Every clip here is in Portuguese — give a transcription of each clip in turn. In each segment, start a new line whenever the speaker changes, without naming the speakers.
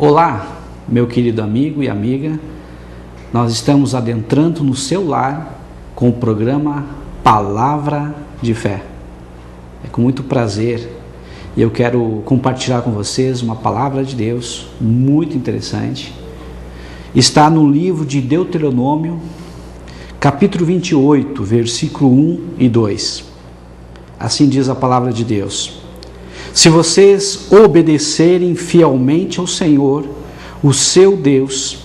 Olá, meu querido amigo e amiga, nós estamos adentrando no seu lar com o programa Palavra de Fé. É com muito prazer e eu quero compartilhar com vocês uma palavra de Deus muito interessante. Está no livro de Deuteronômio, capítulo 28, versículo 1 e 2. Assim diz a palavra de Deus: se vocês obedecerem fielmente ao Senhor, o seu Deus,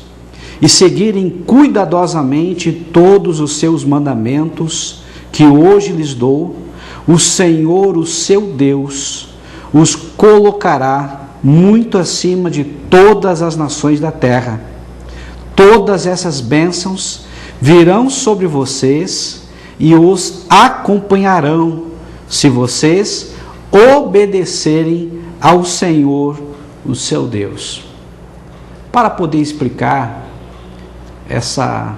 e seguirem cuidadosamente todos os seus mandamentos que hoje lhes dou, o Senhor, o seu Deus, os colocará muito acima de todas as nações da terra. Todas essas bênçãos virão sobre vocês e os acompanharão, se vocês obedecerem ao Senhor, o seu Deus. Para poder explicar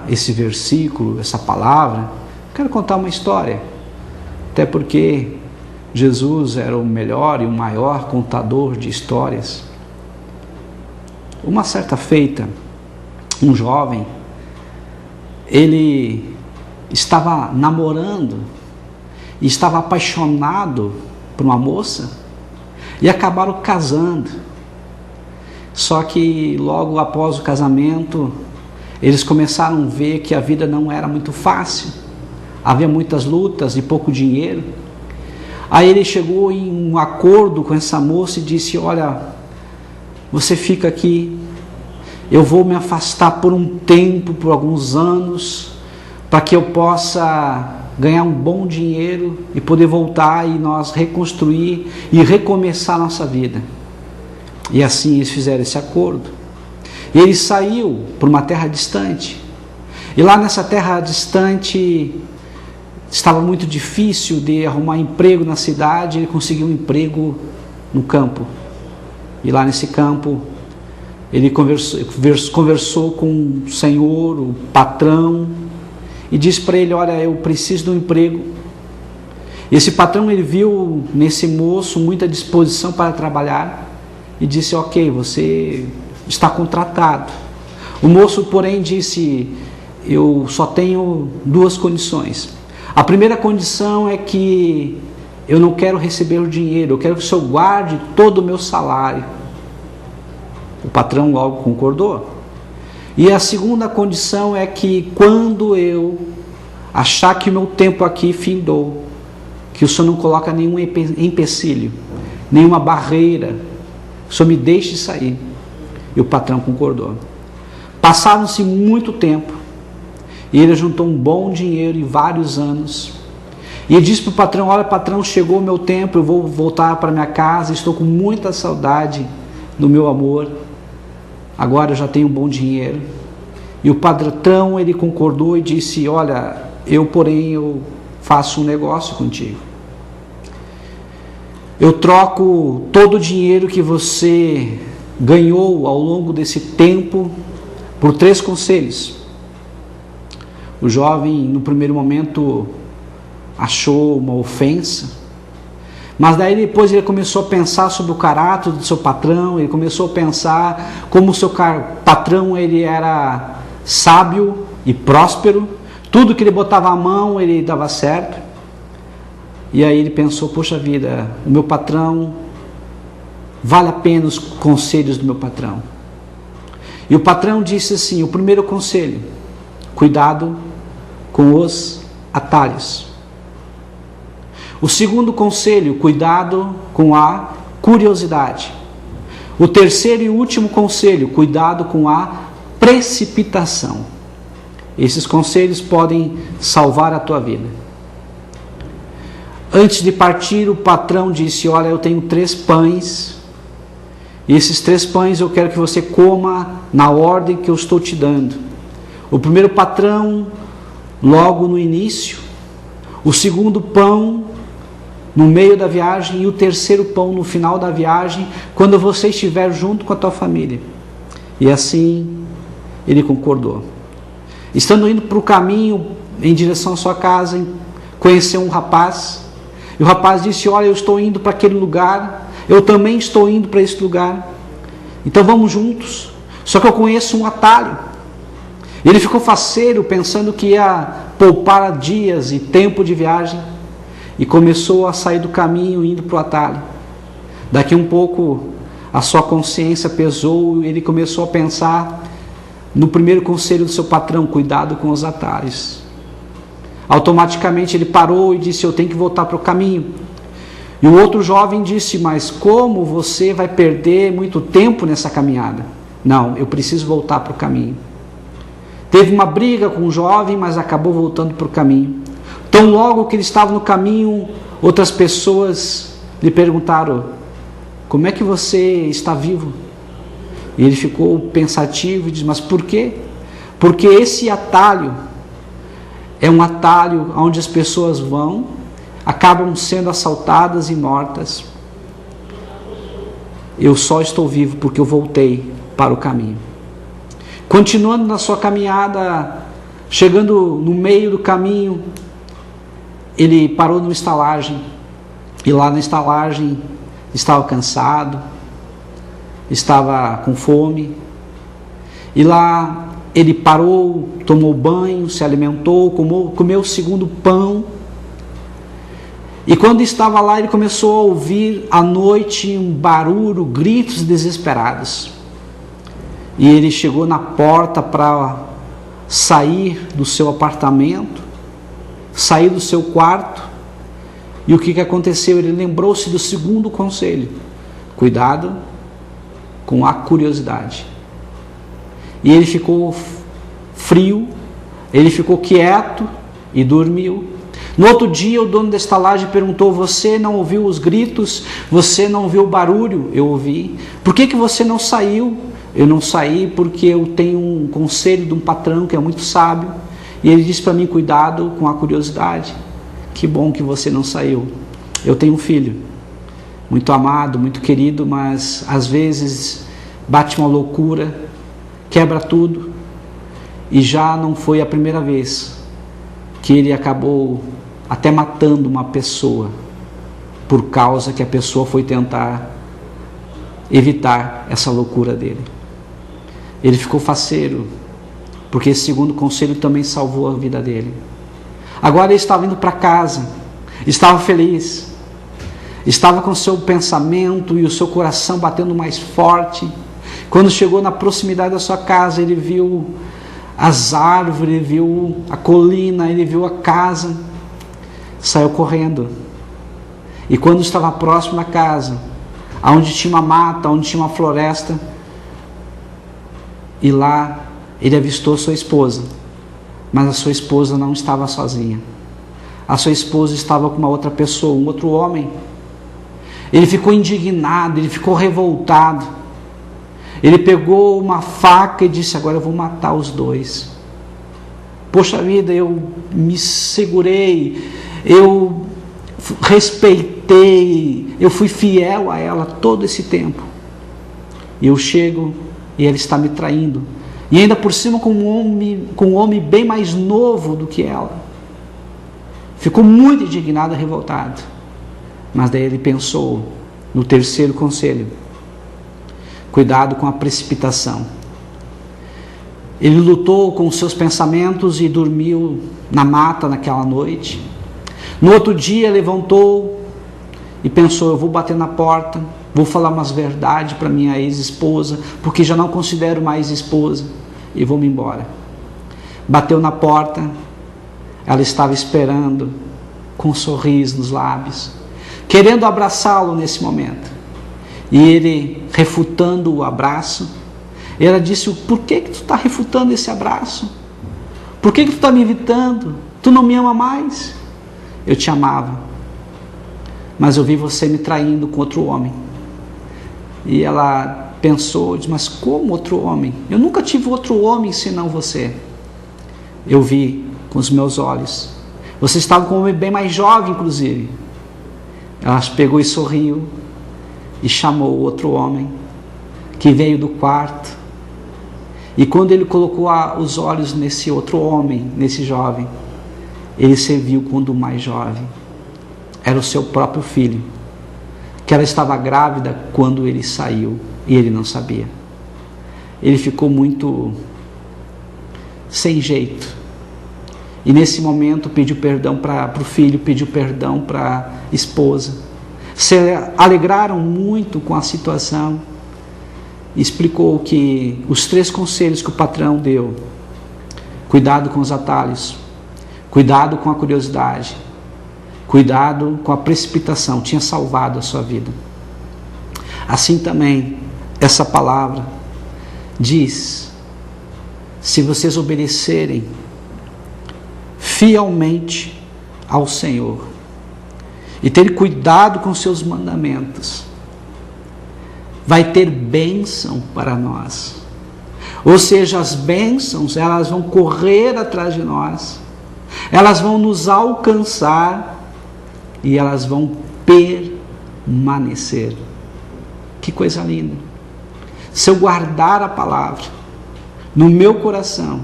esse versículo, essa palavra, quero contar uma história. Até porque Jesus era o melhor e o maior contador de histórias. Uma certa feita, um jovem, ele estava namorando e estava apaixonado por uma moça e acabaram casando. Só que logo após o casamento, eles começaram a ver que a vida não era muito fácil, havia muitas lutas e pouco dinheiro. Aí ele chegou em um acordo com essa moça e disse: olha, você fica aqui, eu vou me afastar por um tempo, por alguns anos, para que eu possa ganhar um bom dinheiro e poder voltar e nós reconstruir e recomeçar a nossa vida. E assim eles fizeram esse acordo. E ele saiu para uma terra distante. E lá nessa terra distante estava muito difícil de arrumar emprego na cidade. Ele conseguiu um emprego no campo. E lá nesse campo ele conversou com o Senhor, o patrão, e disse para ele: olha, eu preciso de um emprego. Esse patrão, ele viu nesse moço muita disposição para trabalhar e disse: ok, você está contratado. O moço, porém, disse: eu só tenho duas condições. A primeira condição é que eu não quero receber o dinheiro, eu quero que o senhor guarde todo o meu salário. O patrão logo concordou. E a segunda condição é que quando eu achar que o meu tempo aqui findou, que o senhor não coloca nenhum empecilho, nenhuma barreira, o senhor me deixe sair. E o patrão concordou. Passaram-se muito tempo, e ele juntou um bom dinheiro em vários anos. E ele disse para o patrão: olha, patrão, chegou o meu tempo, eu vou voltar para minha casa, estou com muita saudade do meu amor. Agora eu já tenho um bom dinheiro. E o patrão, ele concordou e disse: olha, porém eu faço um negócio contigo. Eu troco todo o dinheiro que você ganhou ao longo desse tempo por 3 conselhos. O jovem, no primeiro momento, achou uma ofensa. Mas daí depois ele começou a pensar sobre o caráter do seu patrão. Ele começou a pensar como o seu patrão, ele era sábio e próspero. Tudo que ele botava a mão, ele dava certo. E aí ele pensou: poxa vida, o meu patrão, vale a pena os conselhos do meu patrão. E o patrão disse assim: o primeiro conselho, cuidado com os atalhos. O segundo conselho, cuidado com a curiosidade. O terceiro e último conselho, cuidado com a precipitação. Esses conselhos podem salvar a tua vida. Antes de partir, o patrão disse: olha, eu tenho 3 pães, e esses 3 pães eu quero que você coma na ordem que eu estou te dando. O primeiro patrão, logo no início. O segundo pão, no meio da viagem, e o terceiro pão no final da viagem, quando você estiver junto com a tua família. E assim ele concordou. Estando indo para o caminho em direção à sua casa, conheceu um rapaz, e o rapaz disse: olha, eu estou indo para aquele lugar, eu também estou indo para esse lugar. Então vamos juntos. Só que eu conheço um atalho. Ele ficou faceiro, pensando que ia poupar dias e tempo de viagem, e começou a sair do caminho, indo para o atalho. Daqui um pouco, a sua consciência pesou, e ele começou a pensar no primeiro conselho do seu patrão: cuidado com os atalhos. Automaticamente ele parou e disse: eu tenho que voltar para o caminho. E o outro jovem disse: mas como você vai perder muito tempo nessa caminhada? Não, eu preciso voltar para o caminho. Teve uma briga com o jovem, mas acabou voltando para o caminho. Tão logo que ele estava no caminho, outras pessoas lhe perguntaram: como é que você está vivo? E ele ficou pensativo e disse: mas por quê? Porque esse atalho é um atalho onde as pessoas vão, acabam sendo assaltadas e mortas. Eu só estou vivo porque eu voltei para o caminho. Continuando na sua caminhada, chegando no meio do caminho, ele parou numa estalagem, e lá na estalagem estava cansado, estava com fome, e lá ele parou, tomou banho, se alimentou, comeu o segundo pão. E quando estava lá, ele começou a ouvir à noite um barulho, gritos desesperados. E ele chegou na porta para sair do seu apartamento, sair do seu quarto. E o que aconteceu? Ele lembrou-se do segundo conselho: cuidado com a curiosidade. E ele ficou frio, ele ficou quieto e dormiu. No outro dia, o dono da estalagem perguntou: você não ouviu os gritos? Você não ouviu o barulho? Eu ouvi. Por que você não saiu? Eu não saí porque eu tenho um conselho de um patrão que é muito sábio, e ele disse para mim: cuidado com a curiosidade. Que bom que você não saiu. Eu tenho um filho muito amado, muito querido, mas às vezes bate uma loucura, quebra tudo, e já não foi a primeira vez que ele acabou até matando uma pessoa, por causa que a pessoa foi tentar evitar essa loucura dele. Ele ficou faceiro, porque esse segundo conselho também salvou a vida dele. Agora ele estava indo para casa, estava feliz, estava com o seu pensamento e o seu coração batendo mais forte. Quando chegou na proximidade da sua casa, ele viu as árvores, ele viu a colina, ele viu a casa, saiu correndo. E quando estava próximo da casa, onde tinha uma mata, onde tinha uma floresta, e lá ele avistou sua esposa, mas a sua esposa não estava sozinha. A sua esposa estava com uma outra pessoa, um outro homem. Ele ficou indignado, ele ficou revoltado. Ele pegou uma faca e disse: agora eu vou matar os dois. Poxa vida, eu me segurei, eu respeitei, eu fui fiel a ela todo esse tempo. E eu chego e ela está me traindo. E ainda por cima com um homem bem mais novo do que ela. Ficou muito indignado e revoltado. Mas daí ele pensou no terceiro conselho: cuidado com a precipitação. Ele lutou com os seus pensamentos e dormiu na mata naquela noite. No outro dia levantou e pensou: eu vou bater na porta, vou falar umas verdades para minha ex-esposa, porque já não considero mais esposa, e vou-me embora. Bateu na porta, ela estava esperando, com um sorriso nos lábios, querendo abraçá-lo nesse momento. E ele, refutando o abraço, ela disse: por que tu está refutando esse abraço? Por que tu está me evitando? Tu não me ama mais? Eu te amava, mas eu vi você me traindo com outro homem. E ela pensou, disse: mas como outro homem? Eu nunca tive outro homem senão você. Eu vi com os meus olhos. Você estava com um homem bem mais jovem, inclusive. Ela pegou e sorriu e chamou o outro homem, que veio do quarto. E quando ele colocou os olhos nesse outro homem, nesse jovem, ele se viu quando o mais jovem era o seu próprio filho, que ela estava grávida quando ele saiu E ele não sabia. Ele ficou muito sem jeito. E nesse momento pediu perdão para o filho, pediu perdão para a esposa. Se alegraram muito com a situação. Explicou que os 3 conselhos que o patrão deu: cuidado com os atalhos, cuidado com a curiosidade, cuidado com a precipitação, tinha salvado a sua vida. Assim também, essa palavra diz: se vocês obedecerem fielmente ao Senhor e terem cuidado com seus mandamentos, vai ter bênção para nós. Ou seja, as bênçãos, elas vão correr atrás de nós, elas vão nos alcançar e elas vão permanecer. Que coisa linda! Se eu guardar a palavra no meu coração,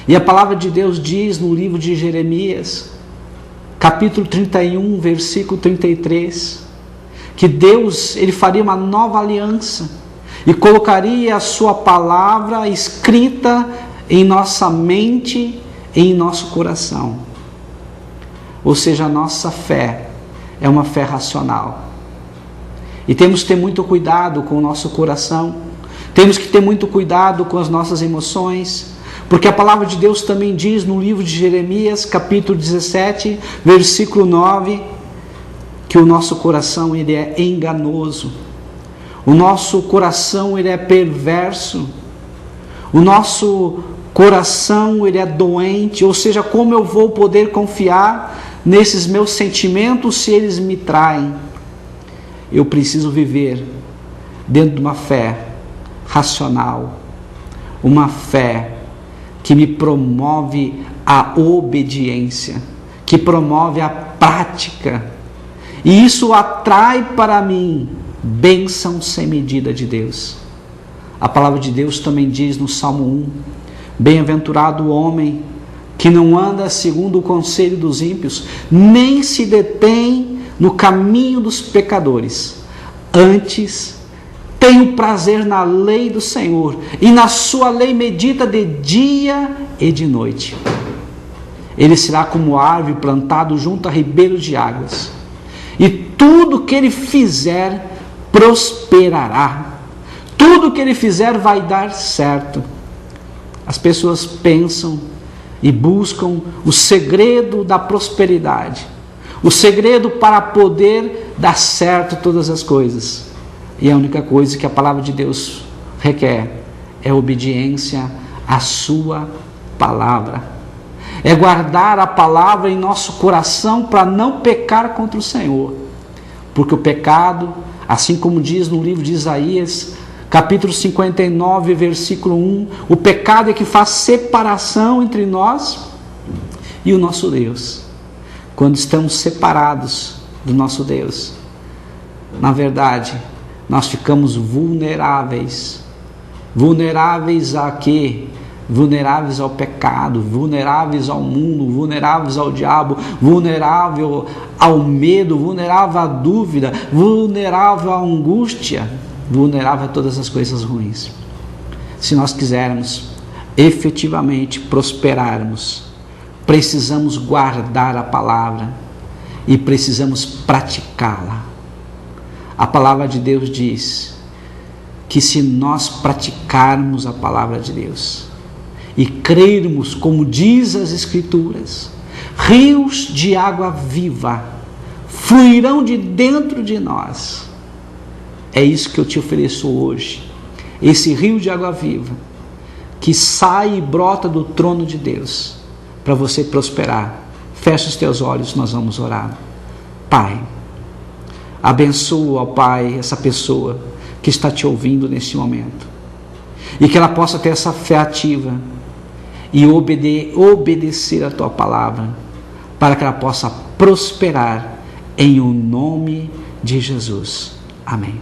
e a palavra de Deus diz no livro de Jeremias, capítulo 31, versículo 33, que Deus, Ele faria uma nova aliança e colocaria a sua palavra escrita em nossa mente e em nosso coração. Ou seja, a nossa fé é uma fé racional. E temos que ter muito cuidado com o nosso coração, temos que ter muito cuidado com as nossas emoções, porque a palavra de Deus também diz no livro de Jeremias, capítulo 17, versículo 9, que o nosso coração ele é enganoso, o nosso coração ele é perverso, o nosso coração ele é doente. Ou seja, como eu vou poder confiar nesses meus sentimentos se eles me traem? Eu preciso viver dentro de uma fé racional, uma fé que me promove a obediência, que promove a prática, e isso atrai para mim bênção sem medida de Deus. A palavra de Deus também diz no Salmo 1, bem-aventurado o homem que não anda segundo o conselho dos ímpios, nem se detém no caminho dos pecadores, antes tem o prazer na lei do Senhor, e na sua lei medita de dia e de noite. Ele será como árvore plantado junto a ribeiros de águas, e tudo que ele fizer prosperará. Tudo que ele fizer vai dar certo. As pessoas pensam e buscam o segredo da prosperidade, o segredo para poder dar certo todas as coisas. E a única coisa que a palavra de Deus requer é obediência à sua palavra. É guardar a palavra em nosso coração para não pecar contra o Senhor. Porque o pecado, assim como diz no livro de Isaías, capítulo 59, versículo 1, o pecado é que faz separação entre nós e o nosso Deus. Quando estamos separados do nosso Deus, na verdade, nós ficamos vulneráveis. Vulneráveis a quê? Vulneráveis ao pecado, vulneráveis ao mundo, vulneráveis ao diabo, vulnerável ao medo, vulnerável à dúvida, vulnerável à angústia, vulnerável a todas as coisas ruins. Se nós quisermos efetivamente prosperarmos, precisamos guardar a palavra e precisamos praticá-la. A palavra de Deus diz que se nós praticarmos a palavra de Deus e crermos, como diz as Escrituras, rios de água viva fluirão de dentro de nós. É isso que eu te ofereço hoje, esse rio de água viva que sai e brota do trono de Deus para você prosperar. Fecha os teus olhos, nós vamos orar. Pai, abençoa, ó Pai, essa pessoa que está te ouvindo neste momento, e que ela possa ter essa fé ativa e obedecer a tua palavra, para que ela possa prosperar em o nome de Jesus. Amém.